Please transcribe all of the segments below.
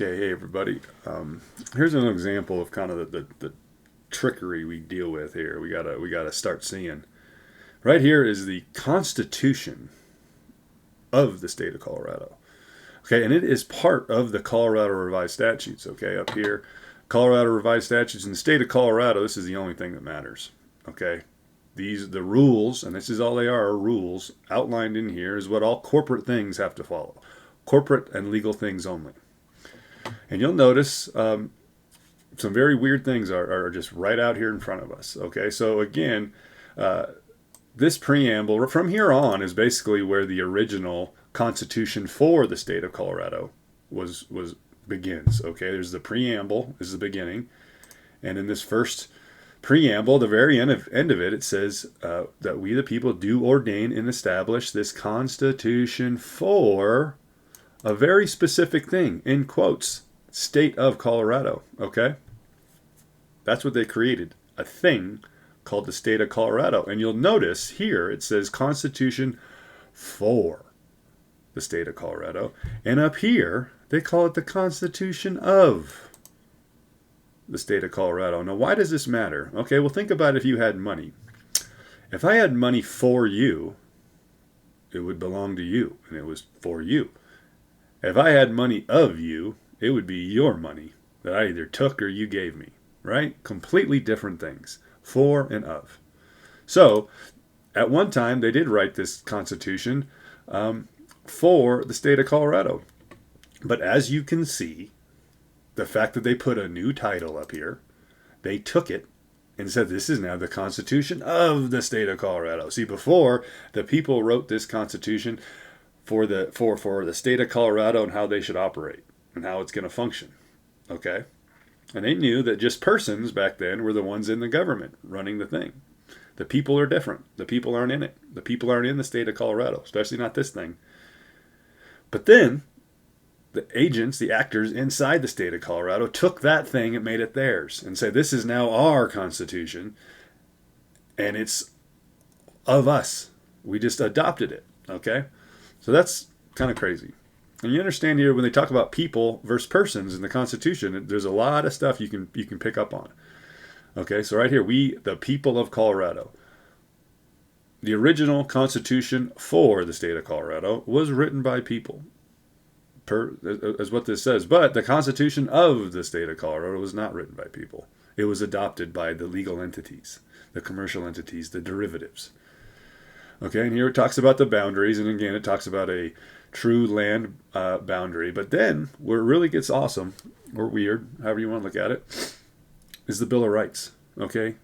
Okay, hey everybody. Here's an example of kind of the trickery we deal with here. We gotta start seeing. Right here is the Constitution of the state of Colorado. Okay, and it is part of the Colorado Revised Statutes. Okay, up here, Colorado Revised Statutes in the state of Colorado. This is the only thing that matters. Okay, the rules, and this is all they are rules outlined in here, is what all corporate things have to follow. Corporate and legal things only. And you'll notice some very weird things are just right out here in front of us. Okay, so again, this preamble from here on is basically where the original Constitution for the state of Colorado was begins. Okay, there's the preamble, is the beginning, and in this first preamble, the very end of it, it says that we the people do ordain and establish this Constitution for a very specific thing, in quotes, state of Colorado. Okay, that's what they created, a thing called the state of Colorado. And you'll notice here it says Constitution for the state of Colorado, and up here they call it the Constitution of the state of Colorado. Now, why does this matter? Okay, well, think about if you had money. If I had money for you, it would belong to you, and it was for you. If I had money of you, it would be your money that I either took or you gave me, right? Completely different things, for and of. So, at one time, they did write this Constitution for the state of Colorado. But as you can see, the fact that they put a new title up here, they took it and said this is now the Constitution of the state of Colorado. See, before, the people wrote this Constitution for the state of Colorado and how they should operate and how it's going to function. Okay? And they knew that just persons back then were the ones in the government running the thing. The people are different. The people aren't in it. The people aren't in the state of Colorado, especially not this thing. But then the agents, the actors inside the state of Colorado took that thing and made it theirs and said, this is now our Constitution and it's of us. We just adopted it. Okay? So that's kind of crazy. And you understand here when they talk about people versus persons in the Constitution, there's a lot of stuff you can pick up on. Okay, so right here, we, the people of Colorado. The original Constitution for the state of Colorado was written by people, as what this says. But the Constitution of the state of Colorado was not written by people. It was adopted by the legal entities, the commercial entities, the derivatives. Okay, and here it talks about the boundaries, and again, it talks about a true land boundary. But then, where it really gets awesome, or weird, however you want to look at it, is the Bill of Rights. Okay,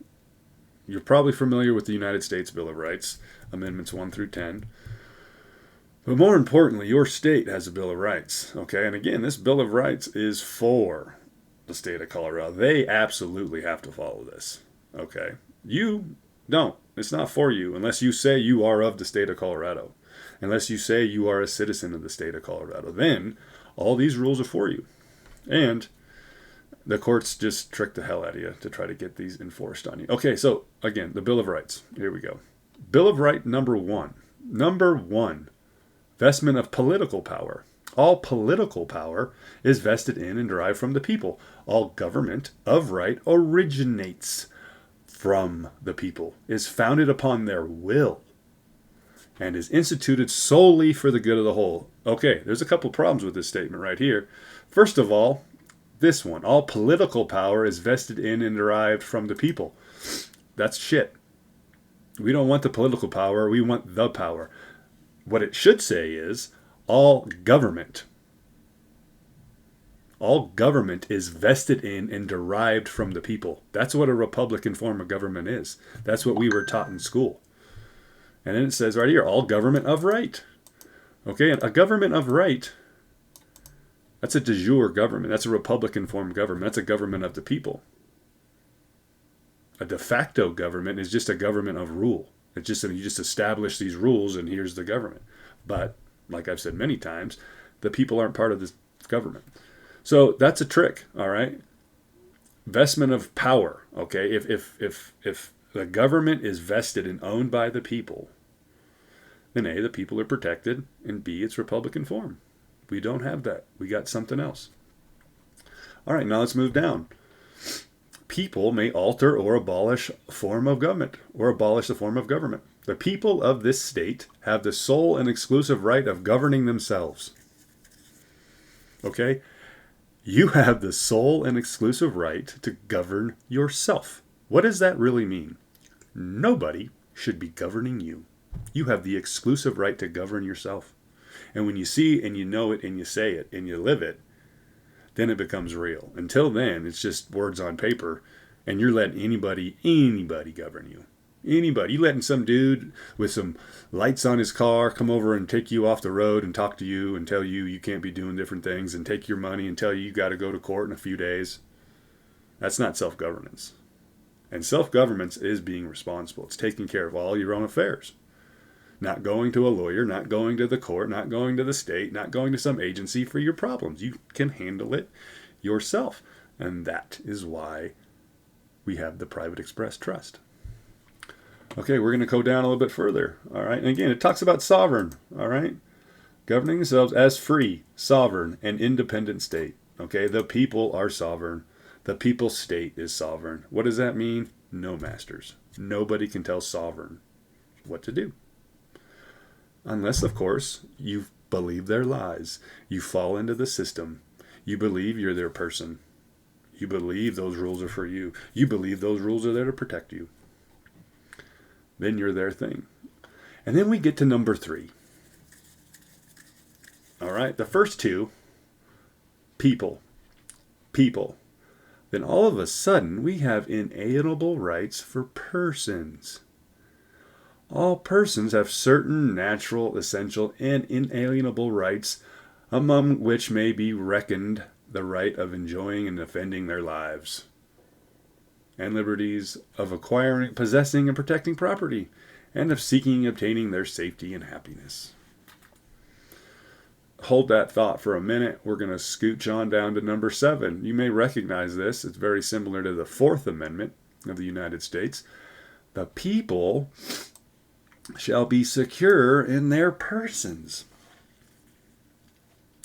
you're probably familiar with the United States Bill of Rights, Amendments 1 through 10. But more importantly, your state has a Bill of Rights. Okay, and again, this Bill of Rights is for the state of Colorado. They absolutely have to follow this. Okay, you don't. It's not for you unless you say you are of the state of Colorado. Unless you say you are a citizen of the state of Colorado. Then all these rules are for you. And the courts just trick the hell out of you to try to get these enforced on you. Okay, so again, the Bill of Rights. Here we go. Bill of Right number 1. Number 1, vestment of political power. All political power is vested in and derived from the people. All government of right originates from the people, is founded upon their will, and is instituted solely for the good of the whole. Okay, there's a couple problems with this statement right here. First of all, this one, all political power is vested in and derived from the people. That's shit. We don't want the political power, we want the power. What it should say is, all government is vested in and derived from the people. That's what a Republican form of government is. That's what we were taught in school. And then it says right here, all government of right. Okay, a government of right, that's a de jure government. That's a Republican form of government. That's a government of the people. A de facto government is just a government of rule. It's just, you just establish these rules and here's the government. But, like I've said many times, the people aren't part of this government. So that's a trick, all right? Vestment of power, okay? If the government is vested and owned by the people, then A, the people are protected, and B, it's Republican form. We don't have that. We got something else. All right, now let's move down. People may alter or abolish a form of government or abolish the form of government. The people of this state have the sole and exclusive right of governing themselves. Okay? You have the sole and exclusive right to govern yourself. What does that really mean? Nobody should be governing you. You have the exclusive right to govern yourself. And when you see and you know it and you say it and you live it, then it becomes real. Until then, it's just words on paper, and you're letting anybody govern you. Anybody. You letting some dude with some lights on his car come over and take you off the road and talk to you and tell you you can't be doing different things and take your money and tell you got to go to court in a few days. That's not self-governance. And self-governance is being responsible. It's taking care of all your own affairs. Not going to a lawyer, not going to the court, not going to the state, not going to some agency for your problems. You can handle it yourself. And that is why we have the Private Express Trust. Okay, we're going to go down a little bit further. All right, and again, it talks about sovereign. All right, governing themselves as free, sovereign, and independent state. Okay, the people are sovereign. The people's state is sovereign. What does that mean? No masters. Nobody can tell sovereign what to do. Unless, of course, you believe their lies. You fall into the system. You believe you're their person. You believe those rules are for you. You believe those rules are there to protect you. Then you're their thing. And then we get to number 3. All right, the first two, people. People. Then all of a sudden, we have inalienable rights for persons. All persons have certain natural, essential, and inalienable rights, among which may be reckoned the right of enjoying and defending their lives, and liberties of acquiring, possessing, and protecting property, and of seeking and obtaining their safety and happiness. Hold that thought for a minute. We're going to scooch on down to number 7. You may recognize this. It's very similar to the 4th Amendment of the United States. The people shall be secure in their persons.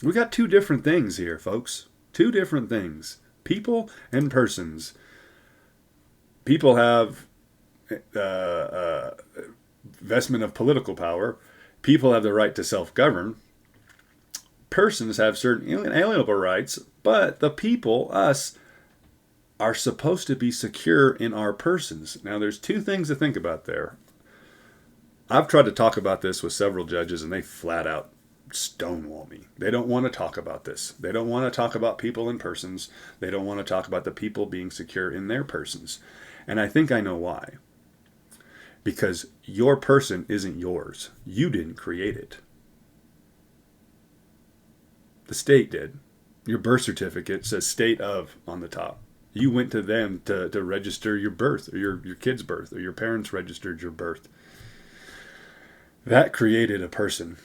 We got 2 different things here, folks. 2 different things. People and persons. People have vestment of political power. People have the right to self-govern. Persons have certain inalienable rights, but the people, us, are supposed to be secure in our persons. Now, there's 2 things to think about there. I've tried to talk about this with several judges, and they flat out stonewall me. They don't want to talk about this. They don't want to talk about people and persons. They don't want to talk about the people being secure in their persons. And I think I know why. Because your person isn't yours. You didn't create it. The state did. Your birth certificate says state of on the top. You went to them to register your birth, or your kid's birth, or your parents registered your birth. That created a person.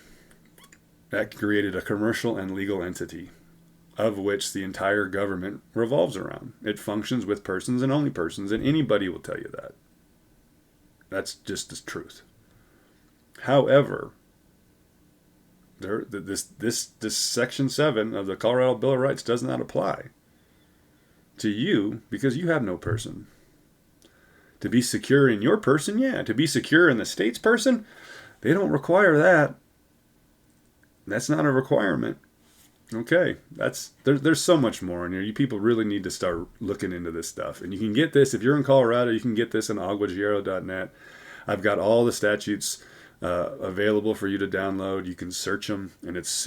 That created a commercial and legal entity, of which the entire government revolves around. It functions with persons and only persons, and anybody will tell you that. That's just the truth. However, this Section 7 of the Colorado Bill of Rights does not apply to you because you have no person. To be secure in your person, yeah. To be secure in the state's person, they don't require that. That's not a requirement. Okay, there's so much more in here. You people really need to start looking into this stuff. And you can get this, if you're in Colorado, you can get this on aguagiero.net. I've got all the statutes available for you to download. You can search them, and it's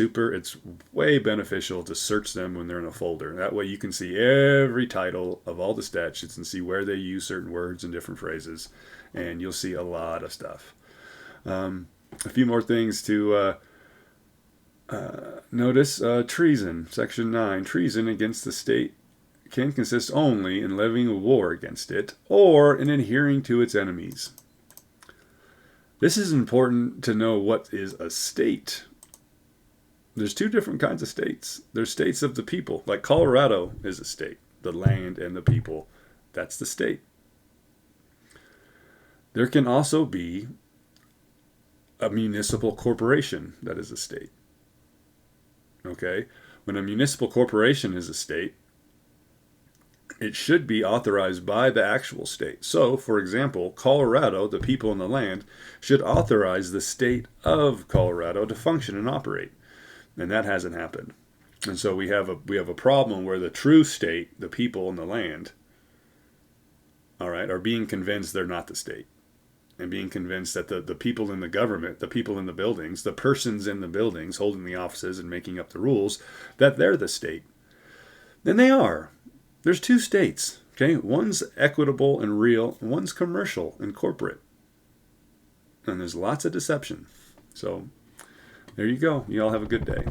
way beneficial to search them when they're in a folder. That way you can see every title of all the statutes and see where they use certain words and different phrases, and you'll see a lot of stuff. A few more things to notice. Treason, Section 9. Treason against the state can consist only in levying a war against it or in adhering to its enemies. This is important to know what is a state. There's 2 different kinds of states. There's states of the people, like Colorado is a state. The land and the people, that's the state. There can also be a municipal corporation that is a state. Okay? When a municipal corporation is a state, it should be authorized by the actual state. So, for example, Colorado, the people in the land, should authorize the state of Colorado to function and operate. And that hasn't happened. And so we have a problem where the true state, the people in the land, all right, are being convinced they're not the state. And being convinced that the people in the government, the people in the buildings, the persons in the buildings holding the offices and making up the rules, that they're the state. Then they are. There's two states, okay? One's equitable and real, and one's commercial and corporate. And there's lots of deception. So there you go. You all have a good day.